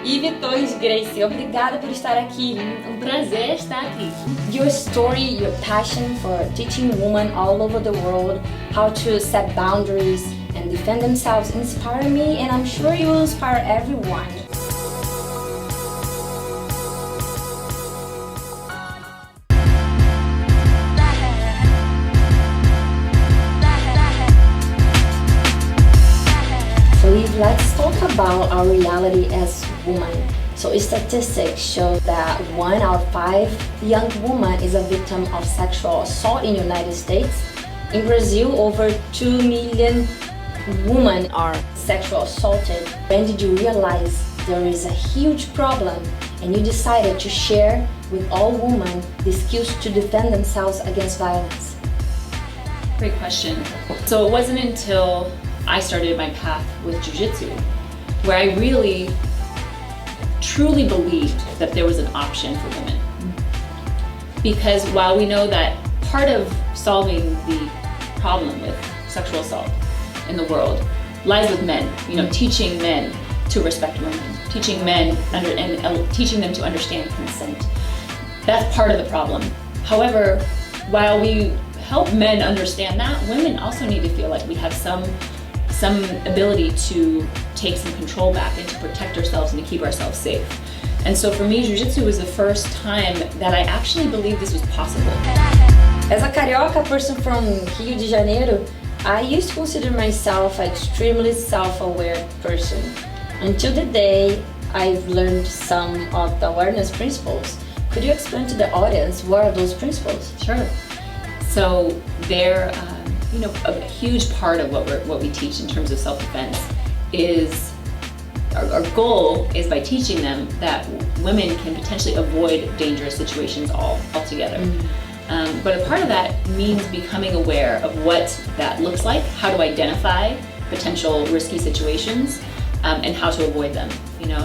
Eve Torres Gracie, obrigada por estar aqui. Um prazer estar aqui. Your story, your passion for teaching women all over the world how to set boundaries and defend themselves inspire me, and I'm sure you will inspire everyone. So Eve, let's talk about our reality as women. So statistics show that 1 out of 5 young women is a victim of sexual assault in the United States. In Brazil, over 2 million women are sexually assaulted. When did you realize there is a huge problem and you decided to share with all women the skills to defend themselves against violence? Great question. So it wasn't until I started my path with jiu-jitsu where I really truly believed that there was an option for women. Because while we know that part of solving the problem with sexual assault in the world lies with men, teaching men to respect women, teaching men teaching them to understand consent. That's part of the problem. However, while we help men understand that, women also need to feel like we have some ability to take some control back and to protect ourselves and to keep ourselves safe. And so for me, jiu-jitsu was the first time that I actually believed this was possible. As a carioca person from Rio de Janeiro, I used to consider myself an extremely self-aware person. Until the day I've learned some of the awareness principles. Could you explain to the audience what are those principles? Sure. So they're a huge part of what we teach in terms of self-defense is our goal is by teaching them that women can potentially avoid dangerous situations altogether. But a part of that means becoming aware of what that looks like, how to identify potential risky situations, and how to avoid them.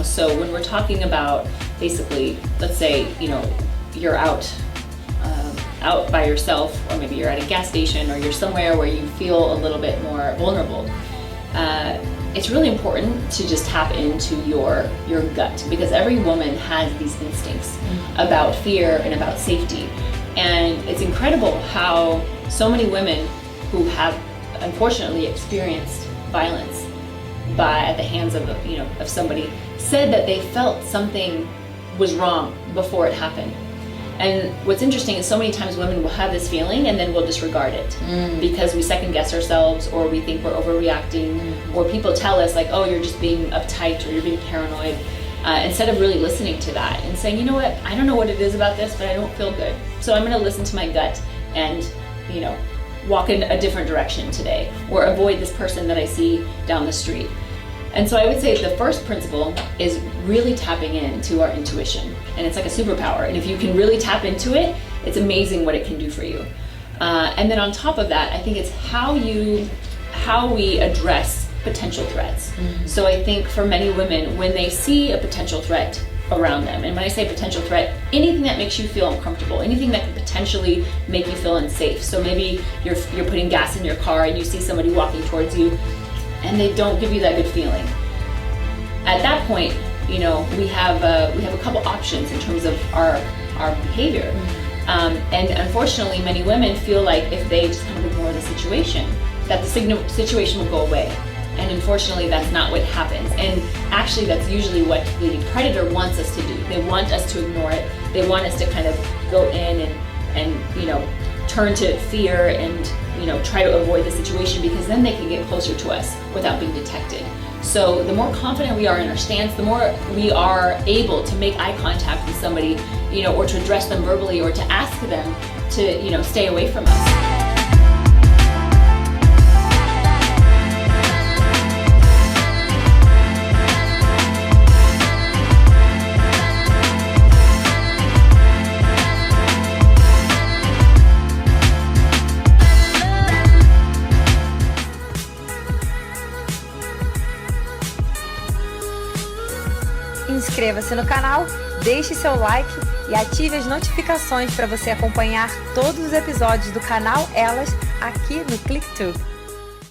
So when we're talking about basically, let's say you're out by yourself, or maybe you're at a gas station, or you're somewhere where you feel a little bit more vulnerable. It's really important to just tap into your gut, because every woman has these instincts about fear and about safety. And it's incredible how so many women who have unfortunately experienced violence at the hands of somebody said that they felt something was wrong before it happened. And what's interesting is so many times women will have this feeling and then we'll disregard it because we second guess ourselves, or we think we're overreacting, or people tell us like, oh, you're just being uptight, or you're being paranoid, instead of really listening to that and saying, you know what, I don't know what it is about this, but I don't feel good. So I'm gonna listen to my gut and walk in a different direction today, or avoid this person that I see down the street. And so I would say the first principle is really tapping into our intuition. And it's like a superpower. And if you can really tap into it, it's amazing what it can do for you. And then on top of that, I think it's how we address potential threats. So I think for many women, when they see a potential threat around them, and when I say potential threat, anything that makes you feel uncomfortable, anything that could potentially make you feel unsafe. So maybe you're putting gas in your car and you see somebody walking towards you, and they don't give you that good feeling. At that point, we have a couple options in terms of our behavior. And unfortunately, many women feel like if they just kind of ignore the situation, that the situation will go away. And unfortunately, that's not what happens. And actually, that's usually what the predator wants us to do. They want us to ignore it. They want us to kind of go in and turn to fear and try to avoid the situation, because then they can get closer to us without being detected. So the more confident we are in our stance, the more we are able to make eye contact with somebody, or to address them verbally, or to ask them to stay away from us. Inscreva-se no canal, deixe seu like e ative as notificações para você acompanhar todos os episódios do canal Elas aqui no ClickTube.